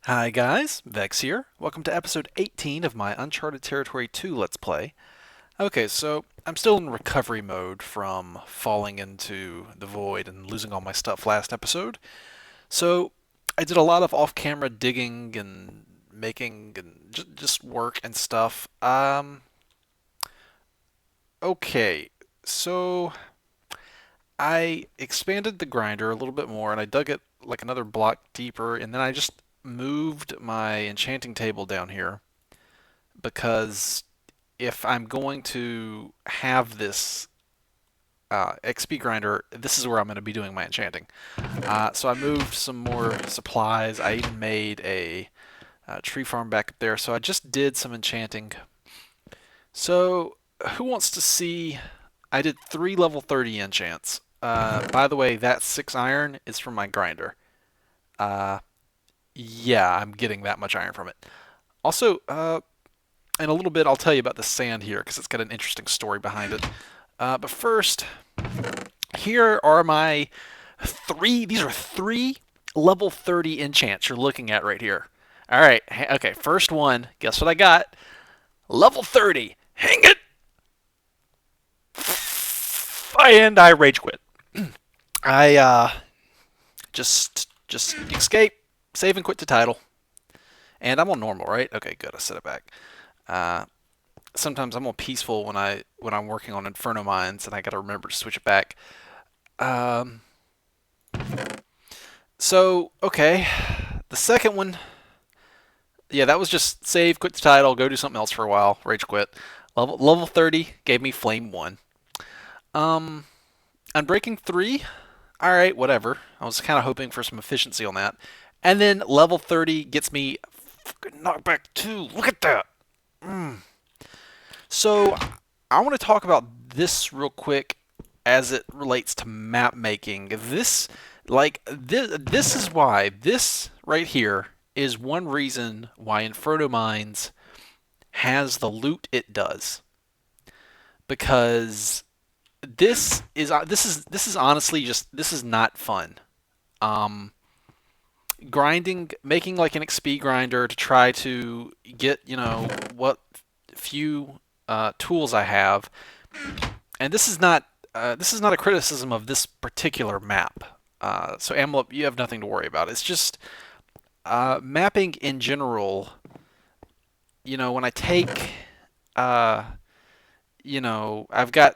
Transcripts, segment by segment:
Hi guys, Vex here. Welcome to episode 18 of my Uncharted Territory 2 Let's Play. Okay, so I'm still in recovery mode from falling into the void and losing all my stuff last episode. So I did a lot of off-camera digging and making and just work and stuff. Okay, so I expanded the grinder a little bit more and I dug it like another block deeper and then I just moved my enchanting table down here because if I'm going to have this XP grinder, this is where I'm going to be doing my enchanting. So I moved some more supplies. I even made a tree farm back up there. So I just did some enchanting. So who wants to see? I did 3 level 30 enchants. By the way, that 6 iron is from my grinder. Uh, yeah, I'm getting that much iron from it. Also, in a little bit, I'll tell you about the sand here because it's got an interesting story behind it. But first, here are my three. These are 3 level 30 enchants you're looking at right here. All right. Okay. First one. Guess what I got? Level 30. Hang it. And I rage quit. I just escape, save and quit to title, and I'm on normal, right? Okay, good. I set it back. Uh, Sometimes I'm on peaceful when I'm working on Inferno Mines, and I got to remember to switch it back. Um, so okay, the second one, yeah, that was just save, quit the title, go do something else for a while, rage quit. Level 30 gave me Flame 1. Um, Unbreaking 3, all right, whatever. I was kind of hoping for some efficiency on that. And then level 30 gets me knockback 2. Look at that. Mm. So I want to talk about this real quick as it relates to map making. This is why this right here is one reason why Inferno Mines has the loot it does. Because this is honestly just this is not fun. Um, making like an XP grinder to try to get what few tools I have, and this is not a criticism of this particular map. So Amulet, you have nothing to worry about. It's just mapping in general. When I take, uh, I've got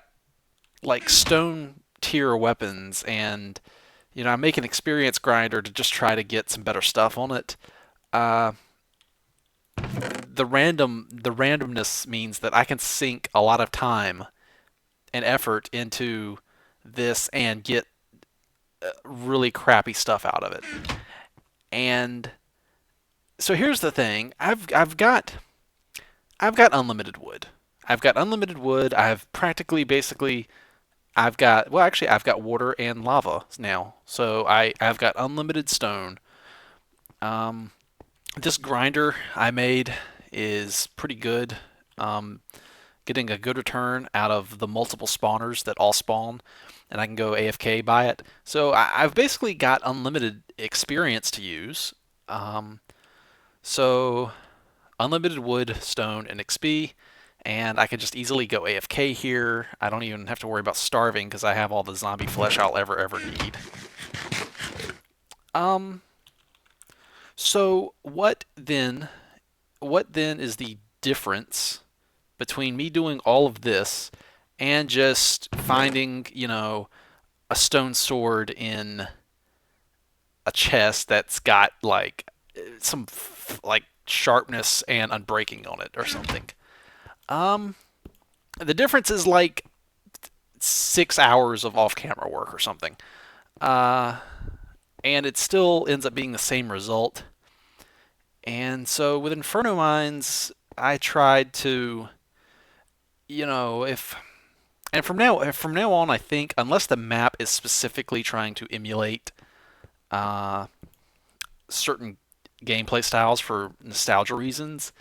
like stone tier weapons, and I make an experience grinder to just try to get some better stuff on it. Uh, the randomness means that I can sink a lot of time and effort into this and get really crappy stuff out of it. And so here's the thing: I've got unlimited wood. I've got unlimited wood. I've practically basically I've got water and lava now. So I've got unlimited stone. Um, this grinder I made is pretty good. Um, Getting a good return out of the multiple spawners that all spawn, and I can go AFK by it. So I've basically got unlimited experience to use. Um, so unlimited wood, stone, and XP, and I can just easily go AFK here. I don't even have to worry about starving because I have all the zombie flesh I'll ever need. Um, so what then is the difference between me doing all of this and just finding, a stone sword in a chest that's got like some like sharpness and unbreaking on it or something? Um, the difference is like 6 hours of off-camera work or something. Uh, and it still ends up being the same result. And so with Inferno Mines, I tried to, if and from now on, I think unless the map is specifically trying to emulate uh, certain gameplay styles for nostalgia reasons,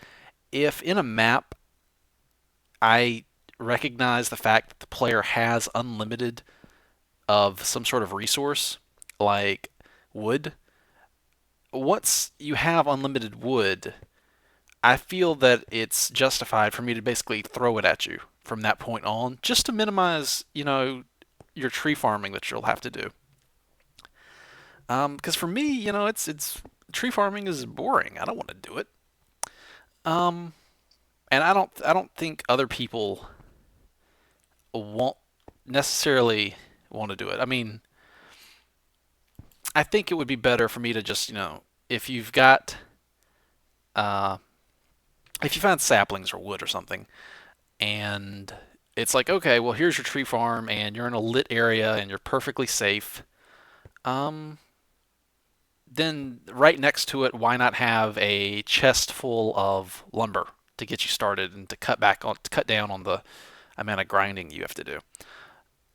if in a map I recognize the fact that the player has unlimited of some sort of resource like wood, once you have unlimited wood, I feel that it's justified for me to basically throw it at you from that point on, just to minimize, your tree farming that you'll have to do. Because for me, it's tree farming is boring. I don't want to do it. Um, and I don't think other people won't necessarily want to do it. I mean, I think it would be better for me to just, if you've got, uh, if you find saplings or wood or something, and it's like, okay, well, here's your tree farm, and you're in a lit area, and you're perfectly safe. Um, then right next to it, why not have a chest full of lumber to get you started and to cut down on the amount of grinding you have to do.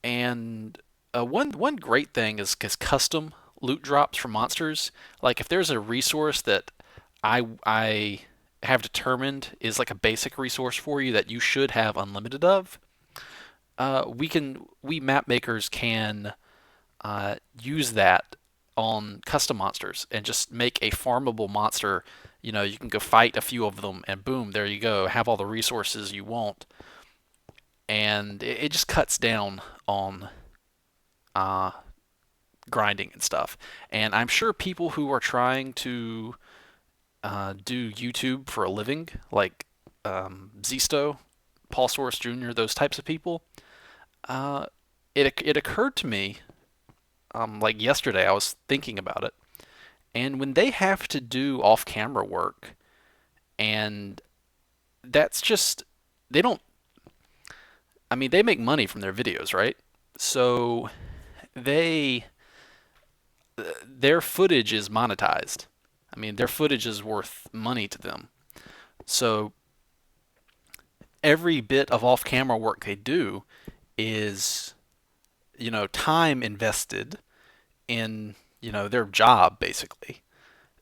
And one great thing is custom loot drops for monsters. Like if there's a resource that I have determined is like a basic resource for you that you should have unlimited of, we map makers can use that on custom monsters and just make a farmable monster. You can go fight a few of them, and boom, there you go. Have all the resources you want, and it just cuts down on uh, grinding and stuff. And I'm sure people who are trying to do YouTube for a living, like Zisto, Paul Soros Jr., those types of people, uh, it occurred to me like yesterday. I was thinking about it, and when they have to do off-camera work, and that's just they don't. I mean, they make money from their videos, right? So they their footage is monetized. I mean, their footage is worth money to them. So every bit of off-camera work they do is, time invested in, their job basically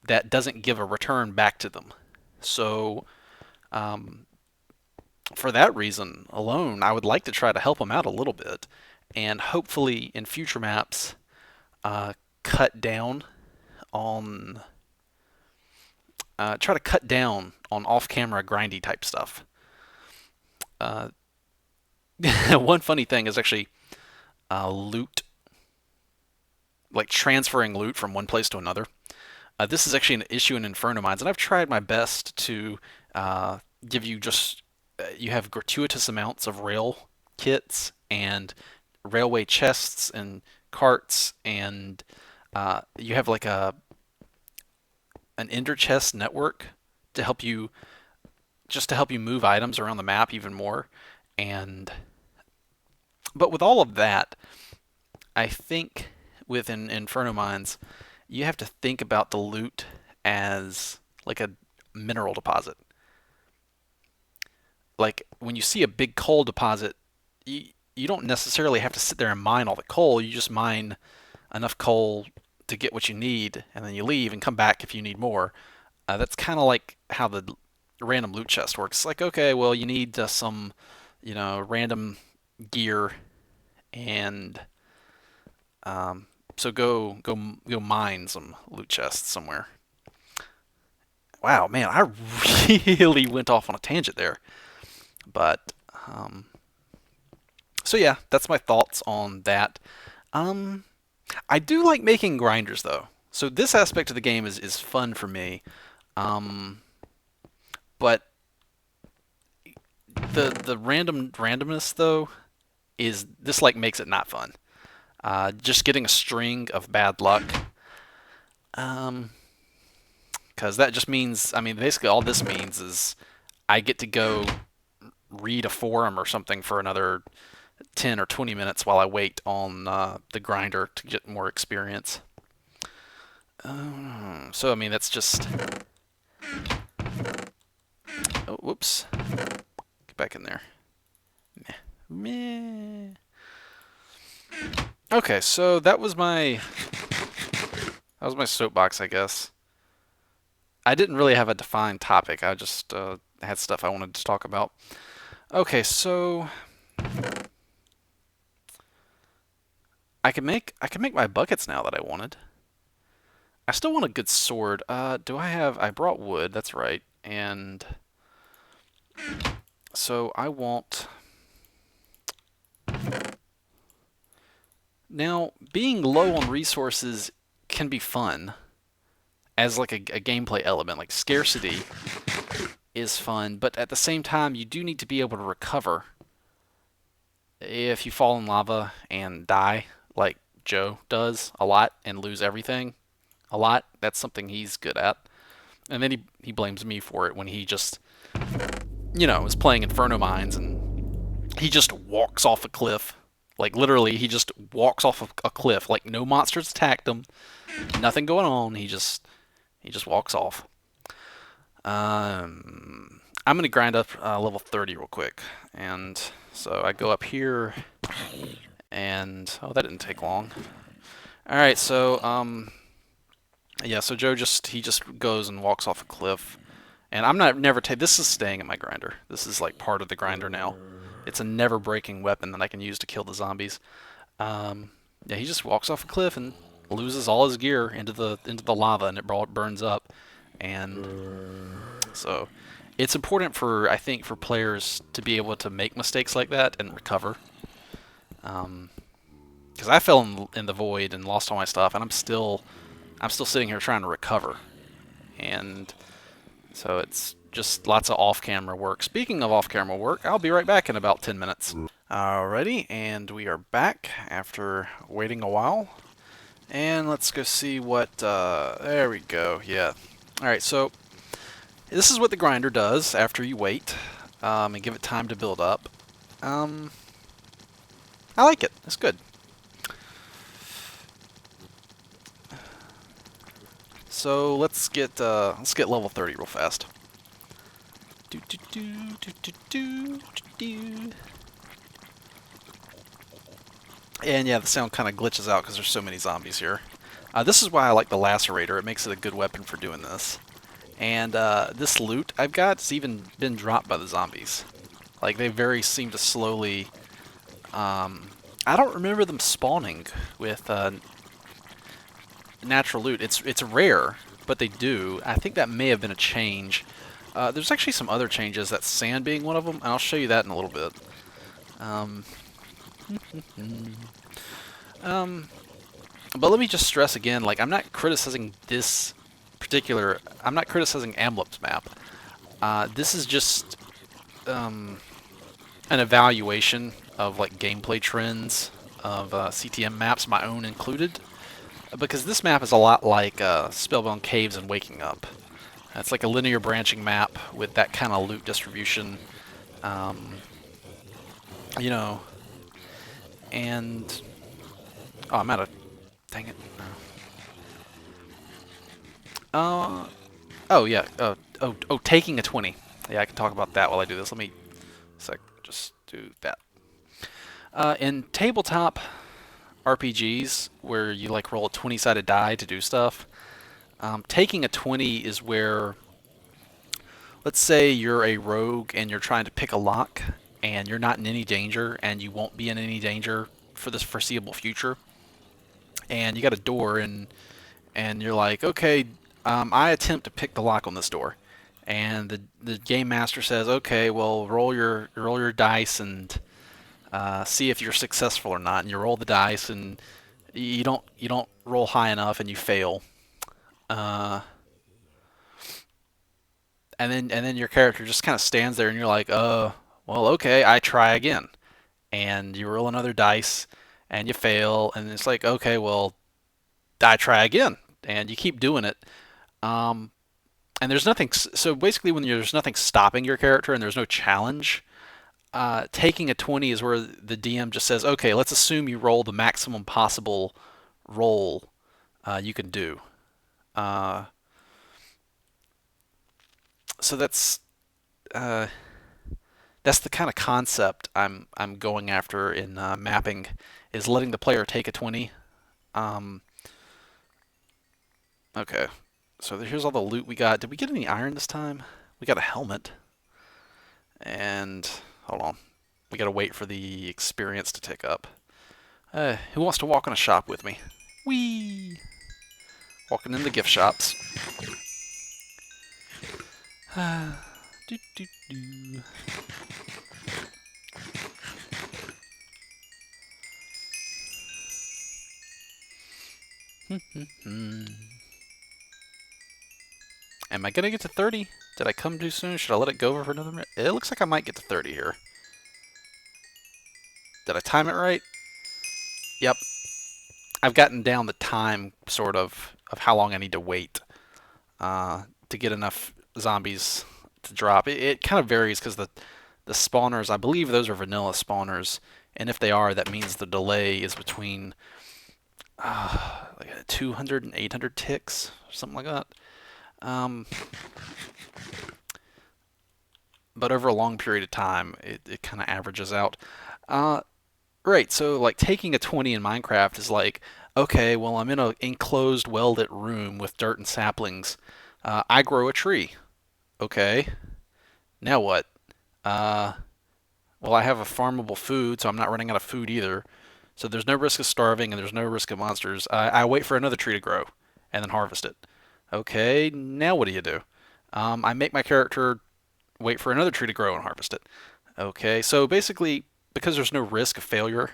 that doesn't give a return back to them. So um, for that reason alone, I would like to try to help them out a little bit, and hopefully in future maps, uh, cut down on try to cut down on off-camera grindy type stuff. Uh, one funny thing is actually loot, like transferring loot from one place to another. This is actually an issue in Inferno Mines, and I've tried my best to give you just you have gratuitous amounts of rail kits and railway chests and carts, and you have like an ender chest network to help you to help you move items around the map even more. And but with all of that, I think with Inferno Mines, you have to think about the loot as like a mineral deposit. Like when you see a big coal deposit, you don't necessarily have to sit there and mine all the coal. You just mine enough coal to get what you need, and then you leave and come back if you need more. That's kind of like how the random loot chest works. Like, okay, well, you need some, random gear, and so go mine some loot chests somewhere. Wow, man, I really went off on a tangent there. But so yeah, that's my thoughts on that. Um, I do like making grinders though. So this aspect of the game is fun for me. Um, but the randomness though is this like makes it not fun. Just getting a string of bad luck. Um, because that just means, I mean, basically all this means is I get to go read a forum or something for another 10 or 20 minutes while I wait on the grinder to get more experience. So, I mean, that's just. Oh, whoops. Get back in there. Meh. Meh. Okay, so that was my soapbox, I guess. I didn't really have a defined topic. I just had stuff I wanted to talk about. Okay, so I can make my buckets now that I wanted. I still want a good sword. Do I have? I brought wood. That's right. And so I want. Now, being low on resources can be fun as like a gameplay element. Like scarcity is fun, but at the same time, you do need to be able to recover if you fall in lava and die, like Joe does a lot, and lose everything a lot. That's something he's good at. And then he blames me for it when he just, is playing Inferno Mines and he just walks off a cliff. Like literally, he just walks off a cliff. Like no monsters attacked him, nothing going on. He just walks off. I'm gonna grind up level 30 real quick, and so I go up here, and oh, that didn't take long. All right, so yeah, so Joe just goes and walks off a cliff, and I'm not never take. This is staying in my grinder. This is like part of the grinder now. It's a never breaking weapon that I can use to kill the zombies. Yeah, he just walks off a cliff and loses all his gear into the lava, and it burns up, and so it's important for I think for players to be able to make mistakes like that and recover. Because I fell in the void and lost all my stuff, and I'm still sitting here trying to recover, and so it's just lots of off-camera work. Speaking of off-camera work, I'll be right back in about 10 minutes. Alrighty, and we are back after waiting a while. And let's go see what, there we go, yeah. Alright, so this is what the grinder does after you wait, and give it time to build up. I like it, it's good. So let's get level 30 real fast. Do do do do do do do. And yeah, the sound kind of glitches out because there's so many zombies here. This is why I like the lacerator. It makes it a good weapon for doing this. And this loot I've got has even been dropped by the zombies. Like they very seem to slowly. I don't remember them spawning with natural loot. It's rare, but they do. I think that may have been a change. There's actually some other changes. That sand being one of them, and I'll show you that in a little bit. But let me just stress again, like I'm not criticizing this particular. I'm not criticizing Amlup's map. This is just an evaluation of like gameplay trends of CTM maps, my own included, because this map is a lot like Spellbound Caves and Waking Up. It's like a linear branching map with that kind of loot distribution, you know. And oh, I'm out of. Dang it. Oh yeah. Taking a 20. Yeah, I can talk about that while I do this. Let me just do that. In tabletop RPGs, where you like roll a 20-sided die to do stuff, taking a 20 is where, let's say you're a rogue and you're trying to pick a lock, and you're not in any danger, and you won't be in any danger for this foreseeable future, and you got a door, and you're like, okay, I attempt to pick the lock on this door, and the game master says, okay, well, roll your dice and see if you're successful or not, and you roll the dice, and you don't roll high enough, and you fail, and then your character just kind of stands there, and you're like, well, okay, I try again, and you roll another dice, and you fail, and it's like, okay, well, I try again, and you keep doing it. And there's nothing. So basically, when there's nothing stopping your character and there's no challenge, taking a 20 is where the DM just says, okay, let's assume you roll the maximum possible roll you can do. So that's the kind of concept I'm going after in mapping, is letting the player take a 20. Um, okay, so here's all the loot we got. Did we get any iron this time? We got a helmet. And hold on, we gotta wait for the experience to tick up. Who wants to walk on a shop with me? Whee! Walking in the gift shops. do, do, do. Am I gonna get to 30? Did I come too soon? Should I let it go for another minute? It looks like I might get to 30 here. Did I time it right? Yep. I've gotten down the time, sort of how long I need to wait to get enough zombies to drop. It kind of varies because the spawners, I believe those are vanilla spawners, and if they are, that means the delay is between like 200 and 800 ticks, something like that. Um, but over a long period of time, it kind of averages out. Uh, right, so like taking a 20 in Minecraft is like, okay, well, I'm in an enclosed, well-lit room with dirt and saplings. I grow a tree. Okay, now what? Uh, well, I have a farmable food, so I'm not running out of food either. So there's no risk of starving and there's no risk of monsters. I wait for another tree to grow and then harvest it. Okay, now what do you do? I make my character wait for another tree to grow and harvest it. Okay, so basically, because there's no risk of failure,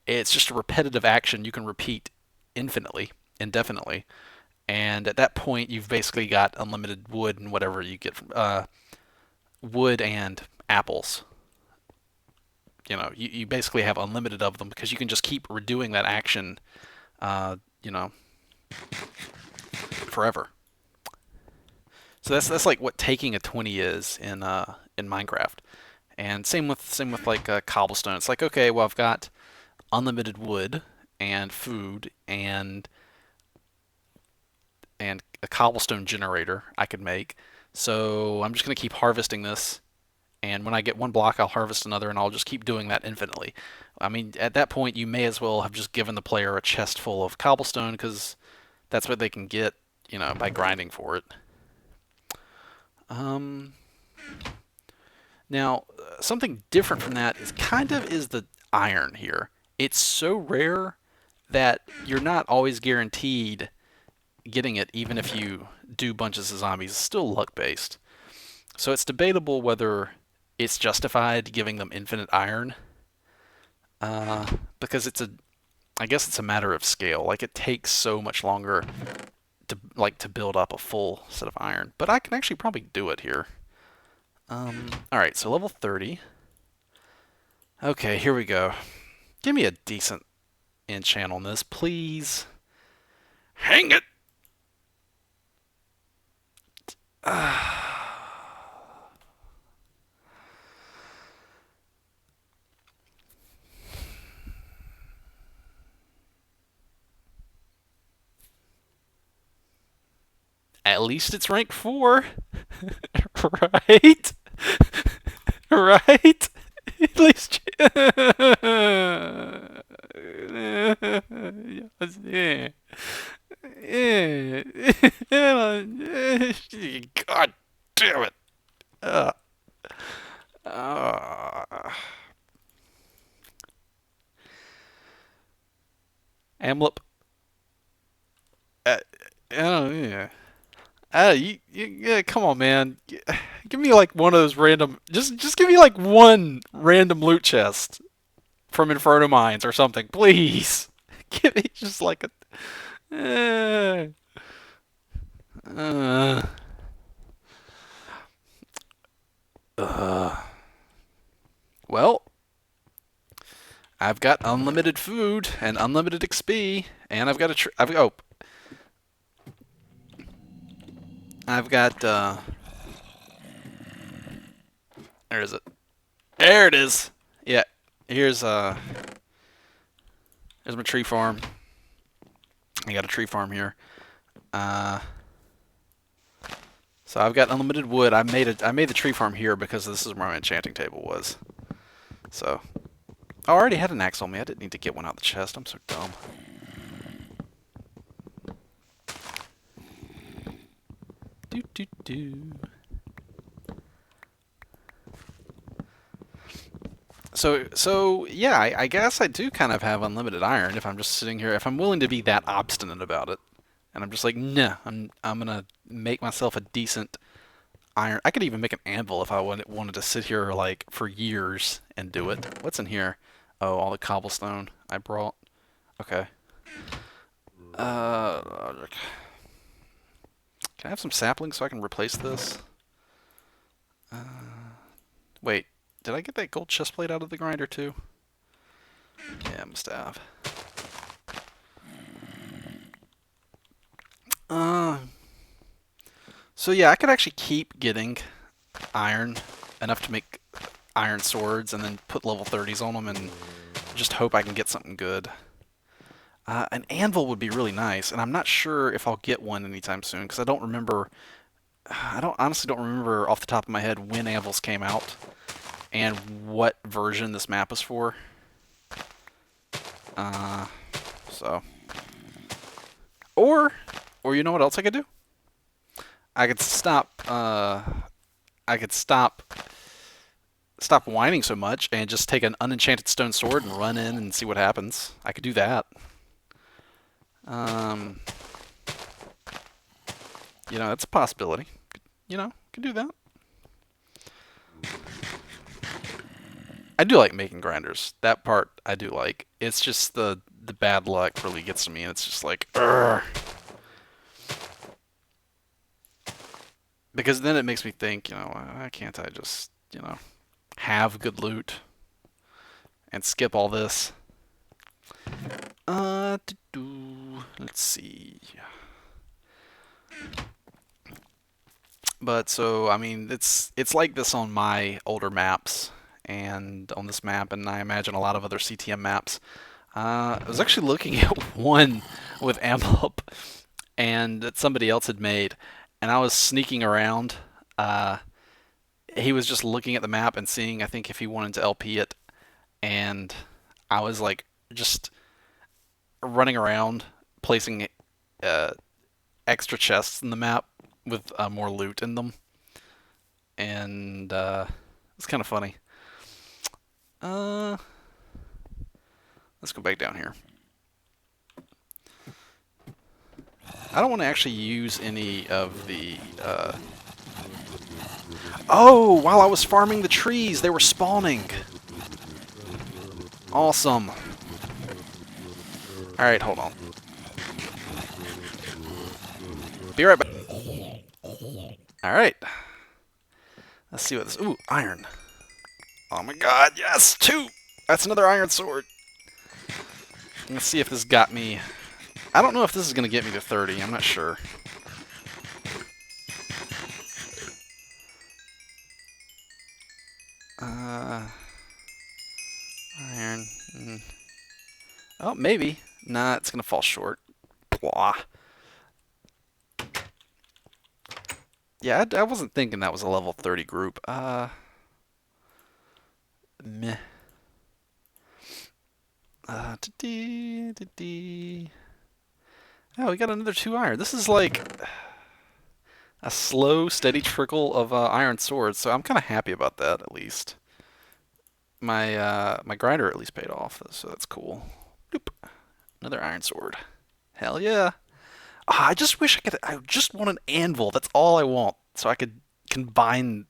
it's just a repetitive action you can repeat infinitely, indefinitely. And at that point, you've basically got unlimited wood and whatever you get from wood and apples. You basically have unlimited of them because you can just keep redoing that action, uh, you know, forever. So that's like what taking a 20 is in Minecraft. And same with like cobblestone. It's like, okay, well, I've got unlimited wood and food and a cobblestone generator I could make. So I'm just gonna keep harvesting this, and when I get one block, I'll harvest another, and I'll just keep doing that infinitely. I mean, at that point, you may as well have just given the player a chest full of cobblestone because that's what they can get, by grinding for it. Um, Now, something different from that is the iron here. It's so rare that you're not always guaranteed getting it, even if you do bunches of zombies. It's still luck based. So it's debatable whether it's justified giving them infinite iron, because I guess it's a matter of scale. Like it takes so much longer to build up a full set of iron. But I can actually probably do it here. All right, so level 30. Okay, here we go. Give me a decent enchant on this, please. Hang it! At least it's rank 4. Right? Right? At least. Yes, yeah. Yeah. God damn it. Uh, uh, Amlip. Oh, yeah. Yeah, come on, man. Give me like one of those random. Just give me like one random loot chest from Inferno Mines or something, please. Give me just like a. Uh, uh, uh. Well, I've got unlimited food and unlimited XP, and I've got I've got where is it? There it is. Yeah, here's here's my tree farm. I got a tree farm here. Uh, so I've got unlimited wood. I made the tree farm here because this is where my enchanting table was. So, I already had an axe on me. I didn't need to get one out of the chest. I'm so dumb. Do do do. So yeah, I guess I do kind of have unlimited iron if I'm just sitting here. If I'm willing to be that obstinate about it, and I'm just like, nah, I'm gonna make myself a decent iron. I could even make an anvil if I wanted to sit here like for years and do it. What's in here? Oh, all the cobblestone I brought. Okay. Uh, can I have some saplings so I can replace this? Wait, did I get that gold chest plate out of the grinder too? Yeah, I must have. Uh, so yeah, I could actually keep getting iron enough to make iron swords and then put level 30s on them and just hope I can get something good. An anvil would be really nice, and I'm not sure if I'll get one anytime soon because I don't remember. I don't honestly don't remember off the top of my head when anvils came out and what version this map is for. Uh, so, or, or you know what else I could do? I could stop. I could stop whining so much and just take an unenchanted stone sword and run in and see what happens. I could do that. Um, that's a possibility. Could do that. I do like making grinders. That part I do like. It's just the bad luck really gets to me, and it's just like, Urgh. Because then it makes me think, why can't I just, have good loot and skip all this? Let's see. But so I mean, it's like this on my older maps and on this map, and I imagine a lot of other CTM maps. I was actually looking at one with Amp and that somebody else had made, and I was sneaking around. Uh, he was just looking at the map and seeing, I think, if he wanted to LP it, and I was like just running around placing uh, extra chests in the map with more loot in them, and it's kind of funny. Uh, let's go back down here. I don't want to actually use any of the. Oh, while I was farming the trees, they were spawning. Awesome. All right, hold on. Be right back. All right. Let's see what this. Ooh, iron. Oh my God! Yes, 2. That's another iron sword. Let's see if this got me. I don't know if this is gonna get me to 30. I'm not sure. Iron. Oh, maybe. Nah, it's gonna fall short. Blah. Yeah, I wasn't thinking that was a level 30 group. Meh. Oh, we got another 2 iron. This is like a slow, steady trickle of iron swords, so I'm kind of happy about that at least. My grinder at least paid off, so that's cool. Doop. Another iron sword. Hell yeah. I just wish I could. I just want an anvil. That's all I want, so I could combine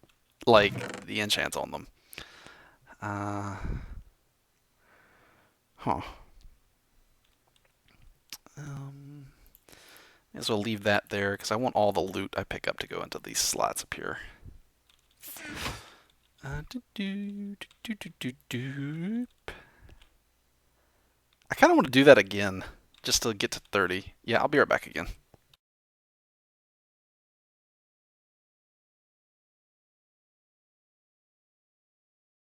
like the enchants on them. Huh. May as well leave that there because I want all the loot I pick up to go into these slots up here. I kind of want to do that again just to get to 30. Yeah, I'll be right back again.